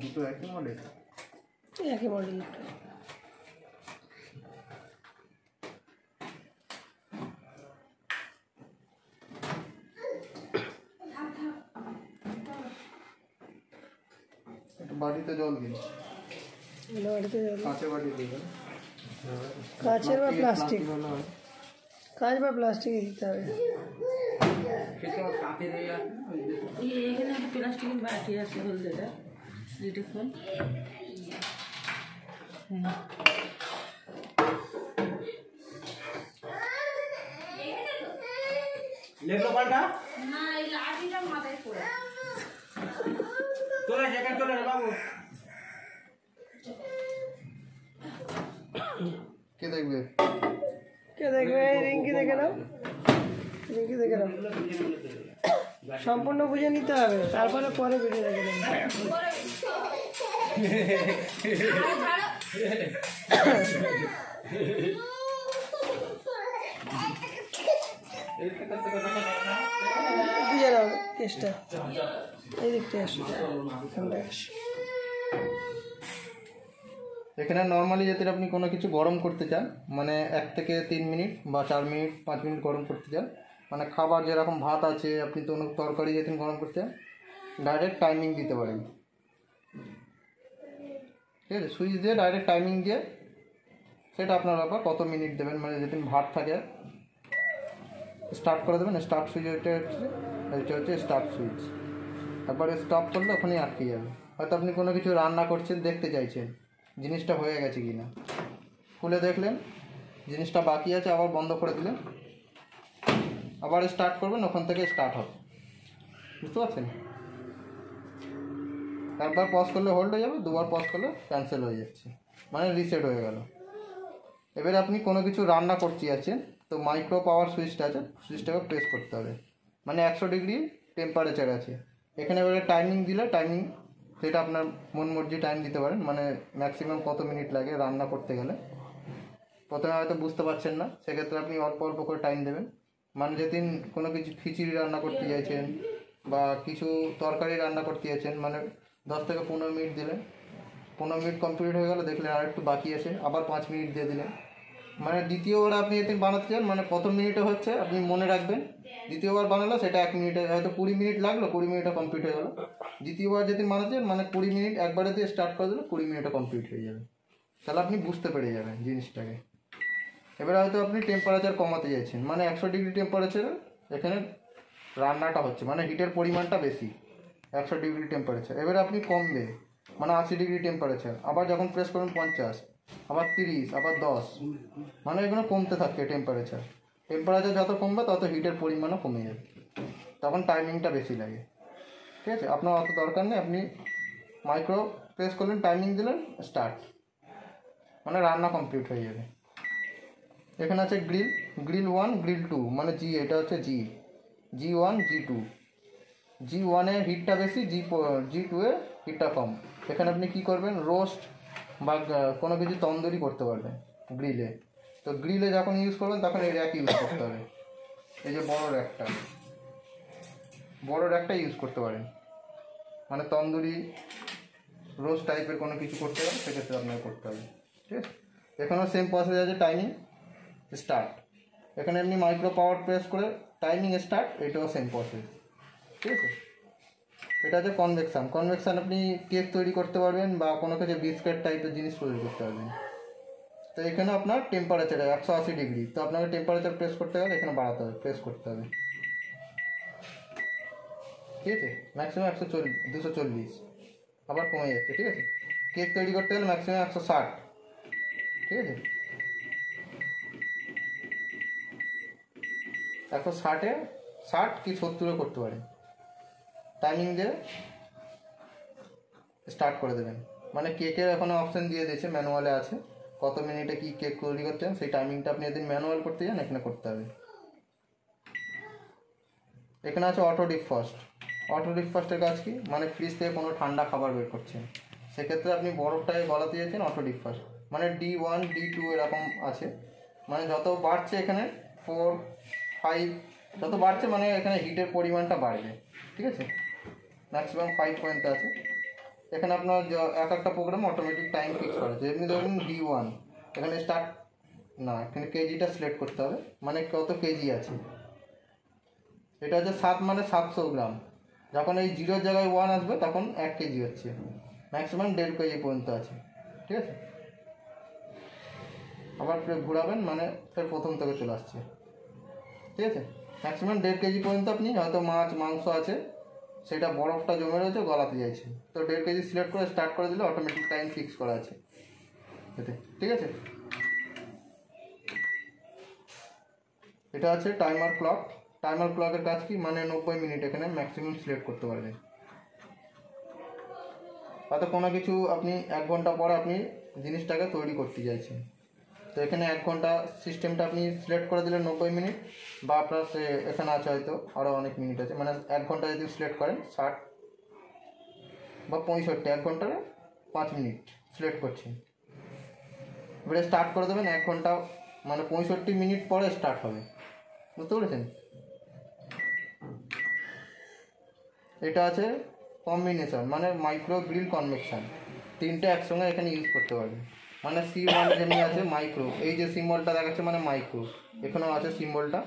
দুটো একই মডেল বাড়িতে জল দিন, কাঁচের বাড়ি দিবেন, কাঁচের বা প্লাস্টিক, কাঁচ বা প্লাস্টিক দিতে হবে। এখানে প্লাস্টিকের বাটি আছে হলদেটা, দেখুন লেবলো পাল্টা না, এই লাঠিটা মাথায় পড়ে চলে যেখানে চলে রে বাবু। কে দেখবে? রিঙ্কি দেখে নাও, রিঙ্কি দেখে নাও, সম্পূর্ণ বুঝে নিতে হবে, তারপরে পরে ভিডিও দেখে নেবেন। বুঝে নাও কেসটা, এই দিকটা আসো, এখানে নর্মালি যদি আপনি কোনো কিছু গরম করতে চান, মানে 1 থেকে 3 মিনিট বা 4 মিনিট 5 মিনিট গরম করতে চান, মানে খাবার যেরকম ভাত আছে, আপনি তো তরকারি যেদিন গরম করতে চান ডাইরেক্ট টাইমিং দিতে পারেন। ঠিক আছে, সুইচ দিয়ে ডাইরেক্ট টাইমিং দিয়ে সেটা আপনার ব্যাপার, কত মিনিট দেবেন। মানে যেদিন ভাত থাকে স্টার্ট করে দেবেন, স্টার্ট সুইচ এটা হচ্ছে স্টার্ট সুইচ। তারপরে স্টপ করলে ওখানেই আটকে যাবে। হয়তো আপনি কোনো কিছু রান্না করছেন, দেখতে চাইছেন জিনিসটা হয়ে গেছে কি না, খুলে দেখলেন জিনিসটা বাকি আছে, আবার বন্ধ করে দিলেন, আবার স্টার্ট করবেন, ওখান থেকে স্টার্ট হবে। বুঝতে পারছেন? একবার পজ করলে হোল্ড হয়ে যাবে, দুবার পজ করলে ক্যান্সেল হয়ে যাচ্ছে, মানে রিসেট হয়ে গেল। এবারে আপনি কোনো কিছু রান্না করতে যাচ্ছেন, তো মাইক্রো পাওয়ার সুইচটা আছে, সুইচটাকে প্রেস করতে হবে, মানে 100 ডিগ্রি টেম্পারেচার আছে এখানে। এবারে টাইমিং দিলে টাইমিং সেটা আপনার মন মর্জি টাইম দিতে পারেন, মানে ম্যাক্সিমাম কত মিনিট লাগে রান্না করতে গেলে। প্রথমে হয়তো বুঝতে পারছেন না, সেক্ষেত্রে আপনি অল্প অল্প করে টাইম দেবেন। মানে যেদিন কোনো কিছু খিচুড়ি রান্না করতে চাইছেন বা কিছু তরকারি রান্না করতে চাইছেন, মানে 10 থেকে 15 মিনিট দিলেন, 15 মিনিট কমপ্লিট হয়ে গেল, দেখলেন আর একটু বাকি আছে, আবার 5 মিনিট দিয়ে দিলেন। মানে দ্বিতীয়বার আপনি যেদিন বানাতে চান, মানে কত মিনিটে হচ্ছে আপনি মনে রাখবেন। দ্বিতীয়বার বানালো সেটা 1 মিনিটে, হয়তো 20 মিনিট লাগলো, 20 মিনিটে কমপ্লিট হয়ে গেল। দ্বিতীয়বার যেদিন বানাতে চান, মানে 20 মিনিট একবারে দিয়ে স্টার্ট করে দিলে 20 মিনিটে কমপ্লিট হয়ে যাবে। তাহলে আপনি বুঝতে পেরে যাবেন জিনিসটাকে। এবারে হয়তো আপনি টেম্পারেচার কমাতে চাইছেন, মানে 100 ডিগ্রি টেম্পারেচারে এখানে রান্নাটা হচ্ছে, মানে হিটের পরিমাণটা বেশি, 100 ডিগ্রি টেম্পারেচার। এবারে আপনি কমবে, মানে 80 ডিগ্রি টেম্পারেচার, আবার যখন প্রেস করুন 50, আবার 30, আবার 10, মানে এগুলো কমতে থাকে টেম্পারেচার। টেম্পারেচার যত কমবে তত হিটের পরিমাণও কমে যাবে, তখন টাইমিংটা বেশি লাগে। ঠিক আছে, আপনার অত দরকার নেই, আপনি মাইক্রো প্রেস করলেন, টাইমিং দিলেন, স্টার্ট, মানে রান্না কমপ্লিট হয়ে যাবে। এখানে আছে গ্রিল, গ্রিল 1, গ্রিল 2, মানে জি, এটা হচ্ছে G1, G2। G1 এর হিটটা বেশি, G2 এর হিটটা কম। এখানে আপনি কী করবেন, রোস্ট বা কোনো কিছু তন্দুরি করতে পারবেন গ্রিলে। তো গ্রিলে যখন ইউজ করবেন তখন এই র্যাক ইউজ করতে হবে, এই যে বড় র্যাকটা ইউজ করতে পারেন, মানে তন্দুরি রোস্ট টাইপের কোনো কিছু করতে হবে, সেক্ষেত্রে আপনাকে করতে হবে। ঠিক আছে, এখানেও সেম প্রসেস আছে, টাইমিং স্টার্ট, এখানে এমনি মাইক্রো পাওয়ার প্রেস করে টাইমিং স্টার্ট, এটাও সেম প্রসেস। ঠিক আছে, এটা হচ্ছে কনভেকশন। আপনি কেক তৈরি করতে পারবেন বা কোনো কিছু বিস্কিট টাইপের জিনিস তৈরি করতে পারবেন। তো এখানে আপনার টেম্পারেচার 180 ডিগ্রি, তো আপনাকে টেম্পারেচার প্রেস করতে গেলে এখানে বাড়াতে হবে, প্রেস করতে হবে, ঠিক আছে। ম্যাক্সিমাম 240, আবার কমে যাচ্ছে, ঠিক আছে। কেক তৈরি করতে গেলে ম্যাক্সিমাম 160, ঠিক আছে। 160-এ 60 কি 70-এ করতে পারে। টাইমিং দিয়ে স্টার্ট করে দেবেন, মানে কেকের এখন অপশান দিয়ে দিয়েছে, ম্যানুয়ালে আছে কত মিনিটে কি কেক তৈরি করতে হবে, সেই টাইমিংটা আপনি যদি ম্যানুয়াল করতে চান এখানে করতে হবে। এখানে আছে অটো ডিফ্রস্ট। অটো ডিফ্রস্টের কাজ কি, মানে ফ্রিজ থেকে কোনো ঠান্ডা খাবার বের করছেন, সেক্ষেত্রে আপনি বরফটাকে গলাতে যাচ্ছেন অটো ডিফ্রস্ট, মানে D1 D2 এরকম আছে, মানে যত বাড়ছে এখানে 4 5 যত বাড়ছে মানে এখানে হিটের পরিমাণটা বাড়বে, ঠিক আছে। ম্যাক্সিমাম 5 পয়েন্ট আছে। এখানে আপনার এক একটা প্রোগ্রাম অটোমেটিক টাইম ফিক্স করা আছে। এমনি ধরুন D1, এখানে স্টার্ট না, এখানে কেজিটা সিলেক্ট করতে হবে, মানে কত কেজি আছে। এটা হচ্ছে 7 মানে 700 গ্রাম, যখন এই 0-র জায়গায় 1 আসবে তখন 1 কেজি হচ্ছে, ম্যাক্সিমাম 1.5 কেজি পর্যন্ত আছে, ঠিক আছে। আবার ঘোরাবেন মানে ফের প্রথম থেকে চলে আসছে, ঠিক আছে। ম্যাক্সিমাম 1.5 কেজি পর্যন্ত আপনি হয়তো মাছ মাংস আছে সেটা বরফটা জমে রয়েছে গলাতে যাইছে, তো 1.5 কেজি সিলেক্ট করে স্টার্ট করে দিলে অটোমেটিক টাইম ফিক্স করা আছে এতে, ঠিক আছে। এটা আছে টাইমার ক্লক। টাইমার ক্লকের কাজ কি, মানে 90 মিনিট এখানে ম্যাক্সিমাম সিলেক্ট করতে পারবেন। হয়তো কোনো কিছু আপনি 1 ঘন্টা পর আপনি জিনিসটাকে তৈরি করতে চাইছেন, তো এখানে 1 ঘন্টা সিস্টেমটা আপনি সিলেক্ট করে দিলেন 90 মিনিট, বা আপনার সে এখানে আছে হয়তো আরও অনেক মিনিট আছে, মানে 1 ঘন্টা যদি সিলেক্ট করেন 60 বা 65, 1 ঘন্টার 5 মিনিট সিলেক্ট করছেন, এবারে স্টার্ট করে দেবেন। 1 ঘন্টা মানে 65 মিনিট পরে স্টার্ট হবে, বুঝতে পেরেছেন। এটা আছে কম্বিনেশন, মানে মাইক্রো গ্রিল কনভেকশন, তিনটে একসঙ্গে এখানে ইউজ করতে পারবেন। মানে C1 যেমনি আছে মাইক্রো, এই যে সিম্বলটা দেখাচ্ছে মানে মাইক্রো, এখানেও আছে সিম্বলটা,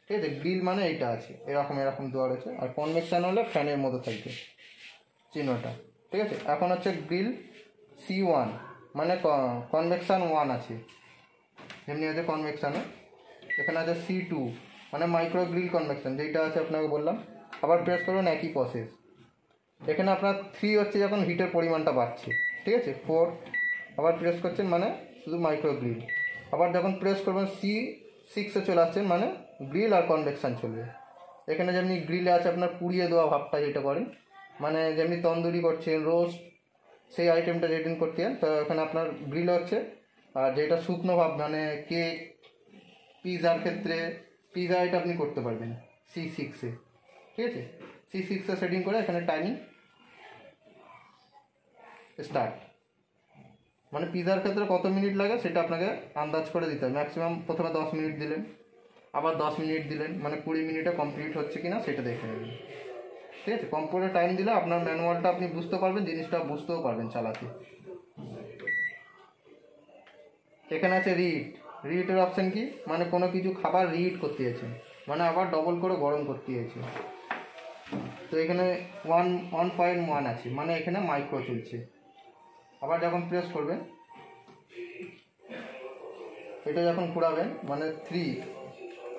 ঠিক আছে। গ্রিল মানে এইটা আছে, এরকম দেওয়া রয়েছে, আর কনভেকশন হলে ফ্যানের মধ্যে থাকবে চিহ্নটা, ঠিক আছে। এখন হচ্ছে গ্রিল C1 মানে কনভেকশন 1 আছে, যেমনি আছে কনভেকশানে। এখানে আছে C2 মানে মাইক্রো গ্রিল কনভেকশন, যেইটা আছে আপনাকে বললাম। আবার প্রেস করবেন, একই প্রসেস। এখানে আপনার 3 হচ্ছে যখন হিটের পরিমাণটা বাড়ছে, ঠিক আছে। 4 আবার প্রেস করছেন মানে শুধু মাইক্রো গ্রিল। আবার যখন প্রেস করবেন C6-এ চলে আসছেন মানে গ্রিল আর কনভেকশান চলবে। এখানে যেমনি গ্রিলে আছে আপনার পুড়িয়ে দেওয়া ভাবটা যেটা করেন, মানে যেমনি তন্দুরি করছেন, রোস্ট, সেই আইটেমটা যেদিন করতেন, তো এখানে আপনার গ্রিল হচ্ছে। আর যেটা শুকনো ভাব মানে কেক, পিৎজার ক্ষেত্রে পিৎজা এটা আপনি করতে পারবেন C6-এ, ঠিক আছে। C6-এ সেটিং করে এখানে টাইমিং স্টার্ট, মানে পিৎজার ক্ষেত্রে কত মিনিট লাগে সেটা আপনাকে আন্দাজ করে দিতে হবে। ম্যাক্সিমাম প্রথমে 10 মিনিট দিলেন, আবার 10 মিনিট দিলেন, মানে 20 মিনিটে কমপ্লিট হচ্ছে কিনা সেটা দেখে নেবেন, ঠিক আছে। কম করে টাইম দিলে আপনার ম্যানুয়ালটা আপনি বুঝতে পারবেন, জিনিসটা বুঝতেও পারবেন চালাতে। এখানে আছে রিহিটের অপশান কি, মানে কোনো কিছু খাবার রিহিট করতে যাচ্ছেন, মানে আবার ডবল করে গরম করতে যাচ্ছে। তো এখানে 1.1 আছে, মানে এখানে মাইক্রো চলছে। আবার যখন প্রেস করবেন, এটা যখন ঘোরাবেন মানে 3,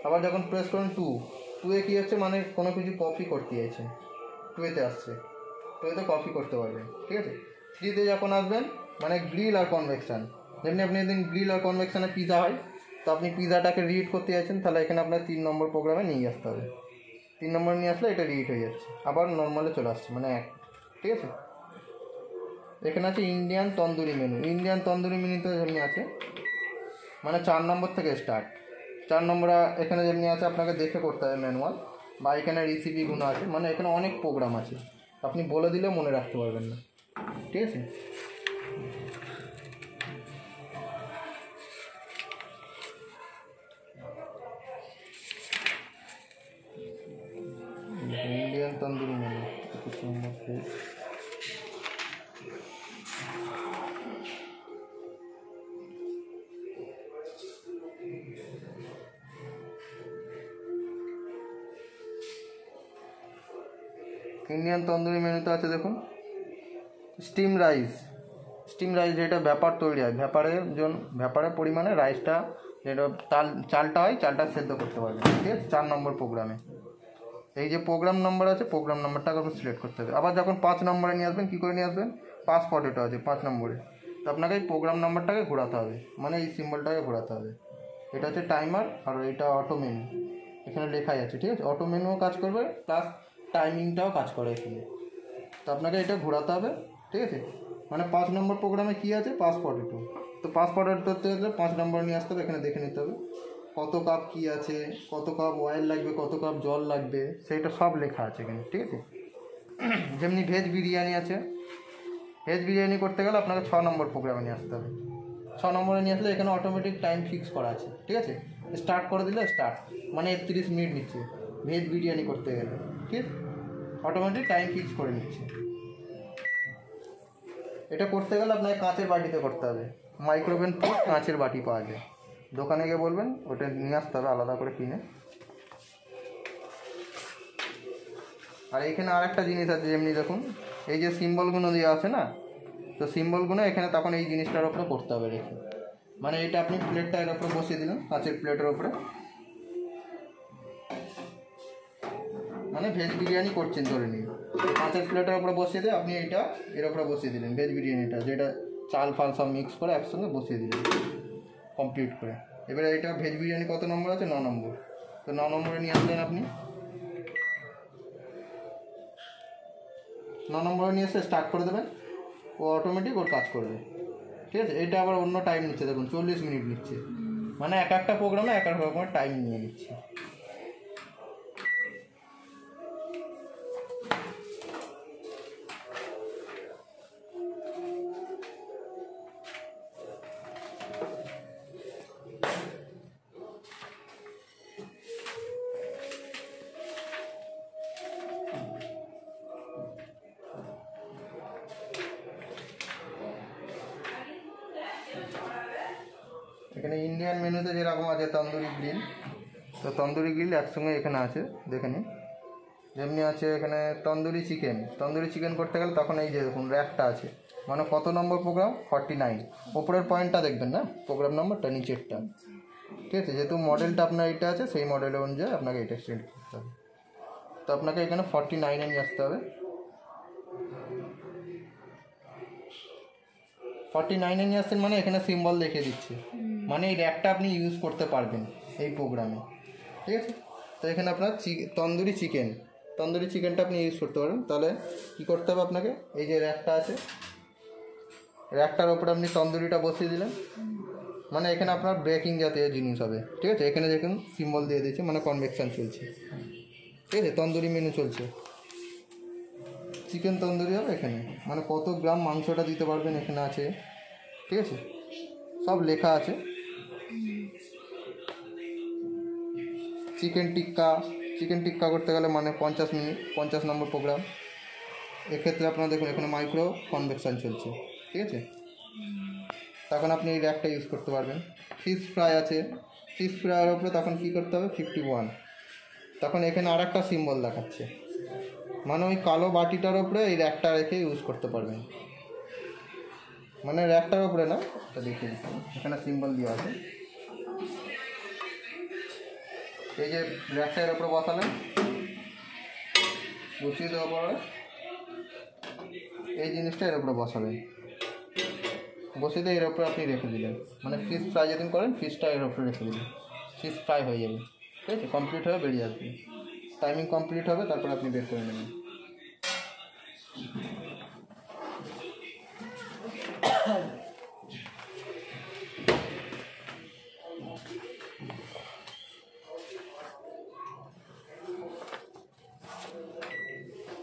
আবার যখন প্রেস করবেন 2-এ কী হচ্ছে, মানে কোনো কিছু কপি করতে যাচ্ছে, 2-এতে আসছে, 2-এতে কপি করতে পারবেন, ঠিক আছে। 3-তে যখন আসবেন মানে গ্রিল আর কনভেকশান, যেমনি আপনি যদি গ্রিল আর কনভেকশানে পিৎজা হয়, তো আপনি পিৎজাটাকে রিহিট করতে যাচ্ছেন, তাহলে এখানে আপনার 3 নম্বর প্রোগ্রামে নিয়ে আসতে হবে। 3 নম্বর নিয়ে আসলে এটা রিহিট হয়ে যাচ্ছে, আবার নর্মালে চলে আসছে, মানে 1, ঠিক আছে। এখানে আছে Indian tandoori menu. Indian tandoori মেনুতে যেমনি আছে মানে 4 নম্বর থেকে স্টার্ট। 4 নম্বর এখানে যেমনি আছে আপনাকে দেখে করতে হবে ম্যানুয়াল, বা এখানে রেসিপিগুলো আছে, মানে এখানে অনেক প্রোগ্রাম আছে, আপনি বলে দিলেও মনে রাখতে পারবেন না, ঠিক আছে। Indian tandoori menu Indian tandoori মেনুতে আছে দেখুন, স্টিম স্টিম রাইস যেটা ব্যাপার তৈরি হয়, ব্যাপারের পরিমাণে রাইসটা যেটা চালটা হয়, চালটা সেদ্ধ করতে পারবে। ঠিক আছে, 4 নম্বর প্রোগ্রামে এই যে প্রোগ্রাম নাম্বার আছে, প্রোগ্রাম নাম্বারটাকে আপনাকে সিলেক্ট করতে হবে। আবার যখন 5 নম্বরে নিয়ে আসবেন, কী করে নিয়ে আসবেন, পাস পটেটো আছে 5 নম্বরে, তো আপনাকে এই প্রোগ্রাম নাম্বারটাকে ঘোরাতে হবে, মানে এই সিম্বলটাকে ঘোরাতে হবে। এটা হচ্ছে টাইমার, আর এটা অটো মেনু, এখানে লেখাই আছে। ঠিক আছে, অটো মেনুও কাজ করবে প্লাস টাইমিংটাও কাজ করে এখানে, তো আপনাকে এটা ঘোরাতে হবে। ঠিক আছে, মানে 5 নম্বর প্রোগ্রামে কী আছে, পাস পটেটো, তো পাস পটেটো ধরতে গেলে 5 নম্বর নিয়ে আসতে হবে। এখানে দেখে নিতে হবে কত কাপ কী আছে, কত কাপ অয়েল লাগবে, কত কাপ জল লাগবে, সেইটা সব লেখা আছে এখানে। ঠিক আছে, যেমনি ভেজ বিরিয়ানি আছে, ভেজ বিরিয়ানি করতে গেলে আপনাকে 6 নম্বর প্রোগ্রামে নিয়ে আসতে হবে। 6 নম্বরে নিয়ে আসলে এখানে অটোমেটিক টাইম ফিক্স করা আছে। ঠিক আছে, স্টার্ট করে দিলে স্টার্ট, মানে 31 মিনিট নিচ্ছে ভেজ বিরিয়ানি করতে গেলে। ঠিক আছে, অটোমেটিক টাইম ফিক্স করে নিচ্ছে। এটা করতে গেলে আপনাকে কাঁচের বাটিতে করতে হবে। মাইক্রোওভেন পোর্ট কাঁচের বাটি পাওয়া যায়, দোকানে গিয়ে বলবেন ওটা নিয়ে আসতে হবে আলাদা করে কিনে। আর এখানে আর একটা জিনিস আছে, যেমনি দেখুন এই যে সিম্বলগুলো দেওয়া আছে না, তো সিম্বলগুলো এখানে তখন এই জিনিসটার ওপরে করতে হবে রেখে, মানে এটা আপনি প্লেটটা এর ওপরে বসিয়ে দিলেন, কাঁচের প্লেটের ওপরে, মানে ভেজ বিরিয়ানি করছেন ধরে নিন, কাঁচের প্লেটের ওপরে বসিয়ে দিয়ে আপনি এইটা এর ওপরে বসিয়ে দিলেন, ভেজ বিরিয়ানিটা যেটা চাল ফাল সব মিক্স করে একসঙ্গে বসিয়ে দিলেন কমপ্লিট করে। এবারে এটা ভেজ বিরিয়ানি কত নম্বর আছে, 9 নম্বর, তো 9 নম্বরে নিয়ে আসলেন আপনি। 9 নম্বরে নিয়ে এসে স্টার্ট করে দেবেন, ও অটোমেটিক ওর কাজ করবে। ঠিক আছে, এটা আবার অন্য টাইম নিচ্ছে, দেখুন 40 মিনিট নিচ্ছে, মানে এক একটা প্রোগ্রামে এক এক রকমের টাইম নিয়ে নিচ্ছে। এখানে ইন্ডিয়ান মেনুতে যেরকম আছে তন্দুরি গ্রিল, তো তন্দুরি গ্রিল একসঙ্গে এখানে আছে, দেখে নিন। যেমনি আছে এখানে তন্দুরি চিকেন করতে গেলে তখন এই যে দেখুন র্যাকটা আছে, মানে কত নম্বর প্রোগ্রাম, 49, ওপরের পয়েন্টটা দেখবেন না, প্রোগ্রাম নম্বরটা নিচেরটা। ঠিক আছে, যেহেতু মডেলটা আপনার এটা আছে, সেই মডেলের অনুযায়ী আপনাকে এটা সিলেক্ট করতে হবে, তো আপনাকে এখানে 49-এ নিয়ে আসতে হবে। 49-এ নিয়ে আসছেন মানে এখানে সিম্বল দেখিয়ে দিচ্ছে, মানে এই র্যাকটা আপনি ইউজ করতে পারবেন এই প্রোগ্রামে। ঠিক আছে, তো এখানে আপনার তন্দুরি চিকেনটা আপনি ইউজ করতে পারেন। তাহলে কী করতে হবে আপনাকে, এই যে র্যাকটা আছে, র্যাকটার ওপরে আপনি তন্দুরিটা বসিয়ে দিলেন, মানে এখানে আপনার বেকিং জাতীয় জিনিস হবে। ঠিক আছে, এখানে দেখুন সিম্বল দিয়ে দিয়েছে, মানে কনভেকশন চলছে। ঠিক আছে, তন্দুরি মেনু চলছে, চিকেন তন্দুরি হবে এখানে, মানে কত গ্রাম মাংসটা দিতে পারবেন এখানে আছে। ঠিক আছে, সব লেখা আছে। চিকেন টিক্কা করতে গেলে মানে 50 মিনিট, 50 নম্বর প্রোগ্রাম। এক্ষেত্রে আপনারা দেখুন এখানে মাইক্রো কনভেকশন চলছে। ঠিক আছে, তখন আপনি এই র্যাকটা ইউজ করতে পারবেন। ফিশ ফ্রাই আছে, ফিশ ফ্রাইয়ের ওপরে তখন কী করতে হবে, 51, তখন এখানে আর একটা সিম্বল দেখাচ্ছে, মানে ওই কালো বাটিটার ওপরে এই র্যাকটা রেখে ইউজ করতে পারবেন, মানে র্যাকটার ওপরে না, এটা দেখিয়ে দিচ্ছি, এখানে সিম্বল দেওয়া আছে। এই যে র্যাকটা এর ওপরে বসালেন, বসিয়ে দেওয়ার পরে এই জিনিসটা এর উপরে বসাবেন, বসিয়ে দিয়ে এর উপরে আপনি রেখে দিলেন, মানে ফিশ ফ্রাই যেদিন করেন ফিশটা এর উপরে রেখে দিলেন, ফিশ ফ্রাই হয়ে যাবে। ঠিক আছে, কমপ্লিট হয়ে বেরিয়ে আসবে, টাইমিং কমপ্লিট হবে, তারপরে আপনি বের করে নেবেন।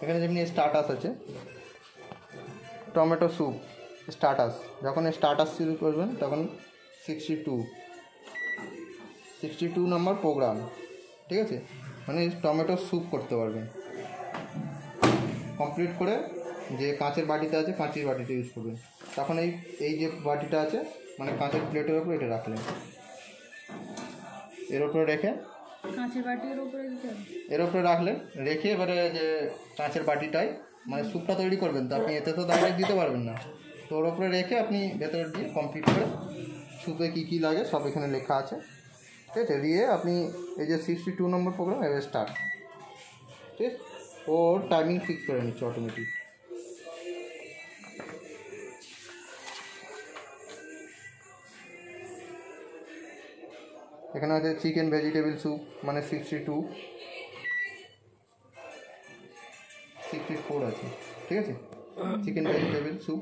এখানে যেমনি স্টার্টাস আছে, টমেটো স্যুপ স্টার্টাস, যখন স্টার্টাস শুরু করবেন তখন 62 নম্বর প্রোগ্রাম। ঠিক আছে, মানে টমেটো স্যুপ করতে পারবেন। কমপ্লিট করে যে কাঁচের বাটিতে আছে, কাঁচের বাটিতে ইউজ করবেন, তখন এই যে বাটিটা আছে, মানে কাঁচের প্লেটের ওপরে এটা রাখলেন, এর ওপরে রেখে কাঁচের বাটির উপরে দিতে হবে, এর ওপরে রাখলেন, রেখে এবারে যে কাঁচের বাটিটায় মানে স্যুপটা তৈরি করবেন, তো আপনি এতে তো ডাইরেক্ট দিতে পারবেন না, তো ওর উপরে রেখে আপনি ভেতরে দিয়ে কমপ্লিট করে সুপে কী কী লাগে সব এখানে লেখা আছে, ঠিক আছে। দিয়ে আপনি এই যে 62 নম্বর প্রোগ্রাম এবার স্টার্ট, ঠিক আছে। ওর টাইমিং ফিক্স করে নিচ্ছে অটোমেটিক। এখানে আছে চিকেন ভেজিটেবল স্যুপ, মানে 64 আছে, ঠিক আছে। চিকেন ভেজিটেবল স্যুপ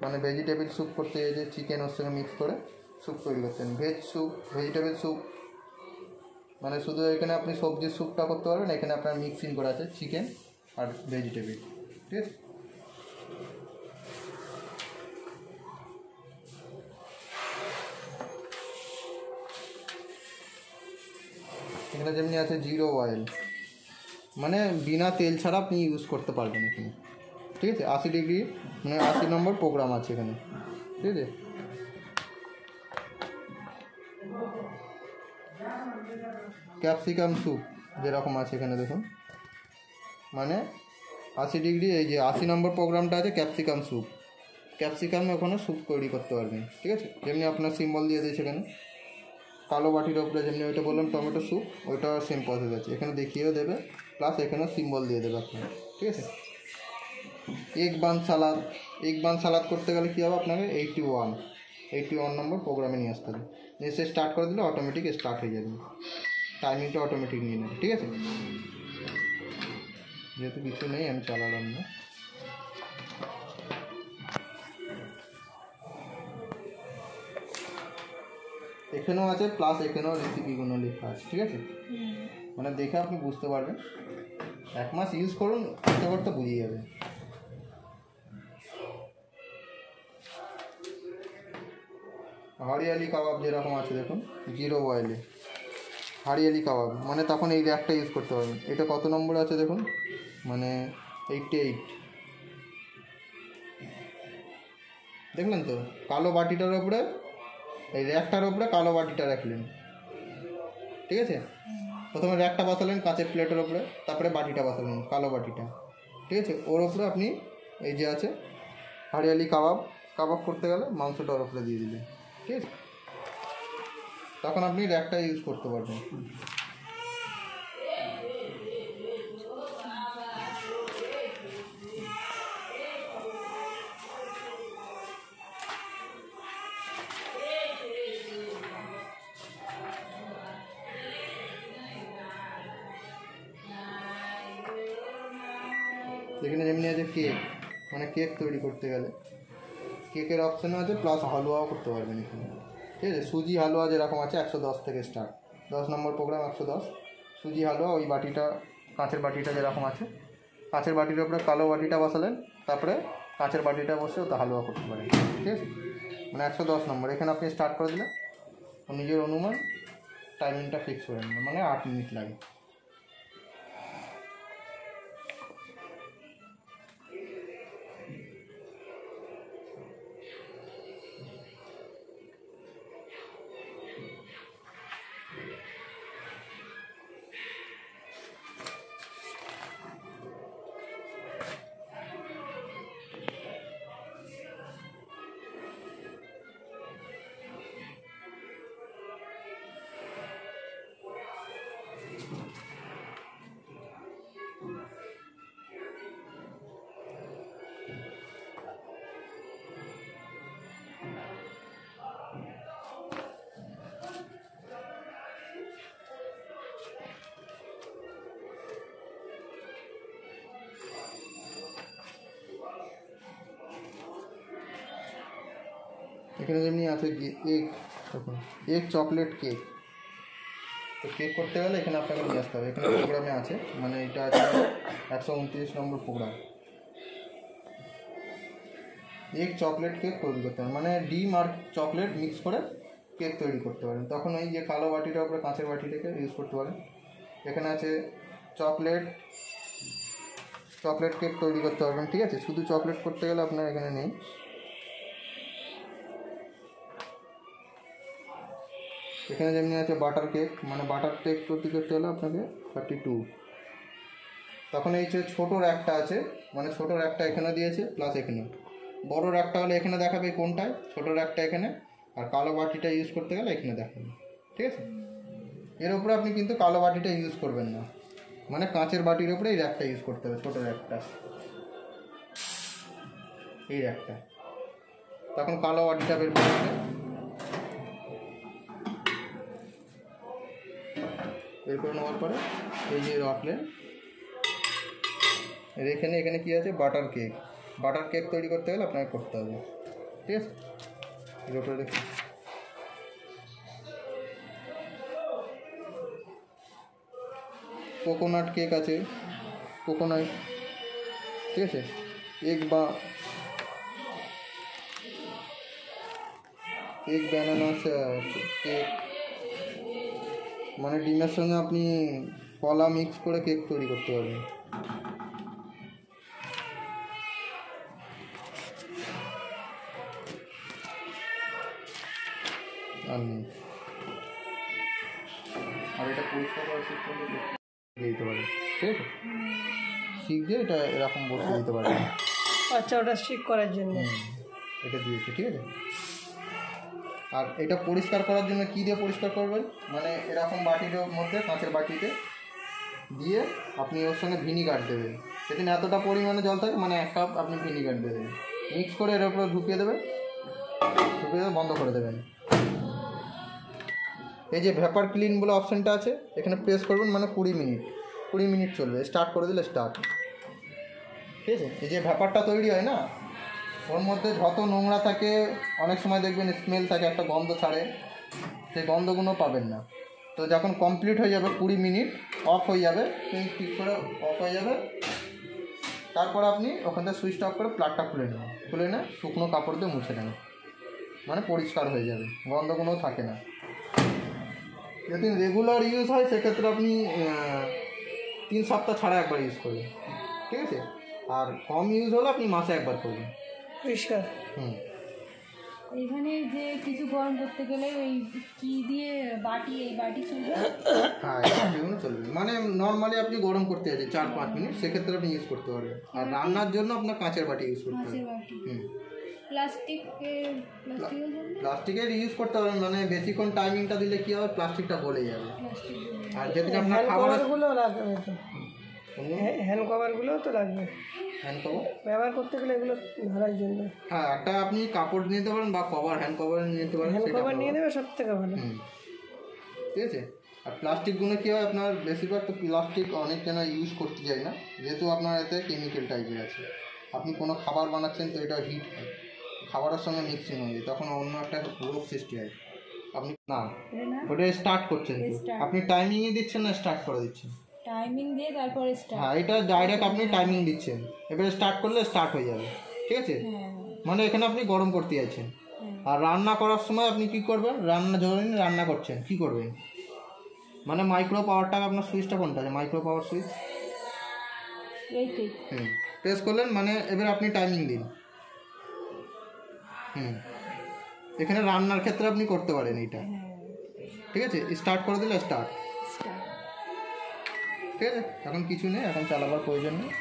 মানে ভেজিটেবল স্যুপ করতে এই যে চিকেন ওর সঙ্গে মিক্স করে স্যুপ তৈরি করতেন। ভেজ স্যুপ, ভেজিটেবল স্যুপ মানে শুধু এখানে আপনি সবজির স্যুপটা করতে পারবেন, এখানে আপনার মিক্সিং করা আছে চিকেন আর ভেজিটেবল, ঠিক আছে। এখানে যেমনি আছে 0 অয়েল, মানে বিনা তেল ছাড়া আপনি ইউজ করতে পারবেন এখানে, ঠিক আছে। 80 ডিগ্রি মানে 80 নম্বর প্রোগ্রাম আছে এখানে, ঠিক আছে। ক্যাপসিকাম স্যুপ যেরকম আছে এখানে দেখুন, মানে 80 ডিগ্রি, এই যে 80 নম্বর প্রোগ্রামটা আছে ক্যাপসিকাম স্যুপ। ক্যাপসিকাম ওখানে স্যুপ তৈরি করতে পারবেন, ঠিক আছে। যেমনি আপনার সিম্বল দিয়ে দিয়েছে এখানে কালো বাটির ওপরে, যেমনি ওইটা বললাম টমেটো স্যুপ, ওইটা সেম প্রসেস আছে, এখানে দেখিয়েও দেবে প্লাস এখানেও সিম্বল দিয়ে দেবে আপনার, ঠিক আছে। এগ বান সালাদ করতে গেলে কী হবে, আপনাকে 81 নম্বর প্রোগ্রামে নিয়ে আসতে হবে। নিয়ে সে স্টার্ট করে দিলে অটোমেটিক স্টার্ট হয়ে যাবে, টাইমিংটা অটোমেটিক নিয়ে নেবে, ঠিক আছে। যেহেতু কিছু নেই আমি চালালাম না। এখানেও আছে প্লাস এখানেও রেসিপিগুলো লেখা আছে, ঠিক আছে। মানে দেখে আপনি বুঝতে পারবেন, 1 মাস ইউজ করুন, করতে করতে বুঝে যাবে। হরিয়ালি কাবাব যেরকম আছে দেখুন 0 অয়েলে হরিয়ালি কাবাব, মানে তখন এই র্যাকটা ইউজ করতে পারবেন। এটা কত নম্বর আছে দেখুন, মানে 88, দেখলেন তো। কালো বাটিটার ওপরে এই র্যাকটার ওপরে কালো বাটিটা রাখলেন, ঠিক আছে। প্রথমে র্যাকটা বসালেন কাঁচের প্লেটের ওপরে, তারপরে বাটিটা বসালেন কালো বাটিটা, ঠিক আছে। ওর ওপরে আপনি এই যে আছে হরিয়ালি কাবাব করতে গেলে মাংসটা ওর ওপরে দিয়ে দিলেন, ঠিক আছে। তখন আপনি র্যাকটা ইউজ করতে পারবেন। এখানে যেমনি আছে কেক, মানে কেক তৈরি করতে গেলে কেকের অপশানও আছে প্লাস হালুয়াও করতে পারবেন এখানে, ঠিক আছে। সুজি হালুয়া যেরকম আছে 110 থেকে স্টার্ট, 10 নম্বর প্রোগ্রাম 110 সুজি হালুয়া। ওই বাটিটা কাঁচের বাটিটা যেরকম আছে, কাঁচের বাটির উপরে কালো বাটিটা বসালেন, তারপরে কাঁচের বাটিটা বসে ওটা হালুয়া করতে পারেন, ঠিক আছে। মানে 110 নম্বর এখানে আপনি স্টার্ট করে দিলেন, নিজের অনুমান টাইমিংটা ফিক্স করে নেবেন, মানে 8 মিনিট লাগে। এখানে যেমনি আছে এগ চকলেট কেক, তো কেক করতে গেলে এখানে আপনাকে নিয়ে আসতে হবে। এখানে প্রোগ্রামে আছে, মানে এটা আছে 129 নম্বর প্রোগ্রাম। এগ চকলেট কেক তৈরি করতে হবে, মানে ডিম আর চকলেট মিক্স করে কেক তৈরি করতে পারেন। তখন ওই যে কালো বাটিটার উপরে কাঁচের বাটিটাকে ইউজ করতে পারেন। এখানে আছে চকলেট কেক তৈরি করতে পারবেন, ঠিক আছে। শুধু চকলেট করতে গেলে আপনার এখানে নেই। এখানে যেমনি আছে বাটার কেক, মানে বাটার কেক তৈরি করতে হলে আপনাকে 32। তখন এই যে ছোটো র্যাকটা আছে, মানে ছোটো র্যাকটা এখানে দিয়েছে প্লাস এখানে, বড় র্যাকটা হলে এখানে দেখাবে কোনটায়, ছোটো র্যাকটা এখানে, আর কালো বাটিটা ইউজ করতে গেলে এখানে দেখাবে। ঠিক আছে, এর উপরে আপনি কিন্তু কালো বাটিটা ইউজ করবেন না, মানে কাঁচের বাটির উপরে এই র্যাকটা ইউজ করতে হবে, ছোটো র্যাকটা, এই র্যাকটা। তখন কালো বাটিটা বের করে দেবে, বের করে নেওয়ার পরে এই যে রাখলেন, এখানে কি আছে, বাটার কেক। বাটার কেক তৈরি করতে গেলে আপনাকে করতে হবে। ঠিক আছে, এর উপরে দেখুন কোকোনাট কেক আছে, কোকোনাট। ঠিক আছে, এগ ব্যানানা কেক, মানে ডিমের সঙ্গে আপনি কলা মিক্স করে কেক তৈরি করতে পারবেন। আর এটা পরিষ্কার করার সিস্টেম দিয়ে দিতে পারে। ঠিক আছে, শিক দিয়ে এটা এরকম বসে দিতে পারে। আচ্ছা, ওটা শিক করার জন্য এটা দিয়েছে। ঠিক আছে, আর এটা পরিষ্কার করার জন্য কী দিয়ে পরিষ্কার করবেন, মানে এরকম বাটির মধ্যে, কাঁচের বাটিতে দিয়ে আপনি ওর সঙ্গে ভিনিগার দেবেন। সেখানে এতটা পরিমাণে জল থাকে, মানে 1 কাপ আপনি ভিনিগার দেবেন, মিক্স করে এর উপরে ঢুকিয়ে দেবেন, বন্ধ করে দেবেন। এই যে ভ্যাপার ক্লিন বলে অপশানটা আছে, এখানে প্রেস করবেন, মানে 20 মিনিট চলবে। স্টার্ট করে দিলে স্টার্ট। ঠিক আছে, এই যে ভ্যাপারটা তৈরি হয় না, ওর মধ্যে যত নোংরা থাকে, অনেক সময় দেখবেন স্মেল থাকে, একটা গন্ধ ছাড়ে, সেই গন্ধগুলো পাবেন না। তো যখন কমপ্লিট হয়ে যাবে 20 মিনিট, অফ হয়ে যাবে, ঠিক করে অফ হয়ে যাবে, তারপর আপনি ওখান থেকে সুইচটা অফ করে প্লাগটা খুলে নেন, শুকনো কাপড় দিয়ে মুছে নেন, মানে পরিষ্কার হয়ে যাবে, গন্ধগুলোও থাকে না। যদি রেগুলার ইউজ হয় সেক্ষেত্রে আপনি 3 সপ্তাহ ছাড়া একবার ইউজ করবেন। ঠিক আছে, আর কম ইউজ হলে আপনি মাসে একবার করবেন পরিষ্কার। এখানে যে কিছু গরম করতে গেলে ওই কি দিয়ে এই বাটি চলবে? হ্যাঁ, এই বাটিগুলো চলবে, মানে নর্মালি আপনি গরম করতে আছে 4-5 মিনিট, সেক্ষেত্রে আপনি ইউজ করতে পারবেন। আর রান্নার জন্য আপনার কাঁচের বাটি ইউজ করতে হবে। প্লাস্টিকের ইউজ করতে পারবেন, মানে বেশিক্ষণ টাইমিংটা দিলে কি হবে, প্লাস্টিকটা গলে যাবে। আর যেদিন আপনার খাবারগুলো লাগবে তো, হ্যান্ড কভারগুলো তো লাগবে, হ্যান্ড কভার ব্যবহার করতে গেলে এগুলো ধরার জন্য। হ্যাঁ, একটা আপনি কাপড় নিতে পারেন বা হ্যান্ড কভার নিতে পারেন, হ্যান্ড কভার নিয়ে নেবে, সব থেকে ভালো। ঠিক আছে, আর প্লাস্টিকগুলো কী হয়, আপনার বেশিরভাগ তো প্লাস্টিক অনেক যেন ইউজ করতে যায় না, যেহেতু আপনার এতে কেমিক্যাল টাইপের আছে। আপনি কোনো খাবার বানাচ্ছেন তো এটা হিট হয়, খাবারের সঙ্গে মিক্সিং হয়ে যায়, তখন অন্য একটা রোগ সৃষ্টি হয়। আপনি না ওটা স্টার্ট করছেন, আপনি টাইমিংই দিচ্ছেন না স্টার্ট করে দিচ্ছেন? টাইমিং দিয়ে তারপরে স্টার্ট। হ্যাঁ, এটা ডাইরেক্ট আপনি টাইমিং দিচ্ছেন, এবারে স্টার্ট করলে স্টার্ট হয়ে যাবে। ঠিক আছে, মানে এখানে আপনি গরম করতে যাচ্ছেন। আর রান্না করার সময় আপনি কি করবেন, যখন রান্না করছেন কি করবেন, মানে মাইক্রো পাওয়ারটা, আপনার সুইচটা কোনটা আছে, মাইক্রো পাওয়ার সুইচ, প্রেস করলেন, মানে এবারে আপনি টাইমিং দিন। এখানে রান্নার ক্ষেত্রে আপনি করতে পারেন এইটা। ঠিক আছে, স্টার্ট করে দিলে স্টার্ট। ঠিক আছে, এখন কিছু নেই, এখন চালাবার প্রয়োজন নেই।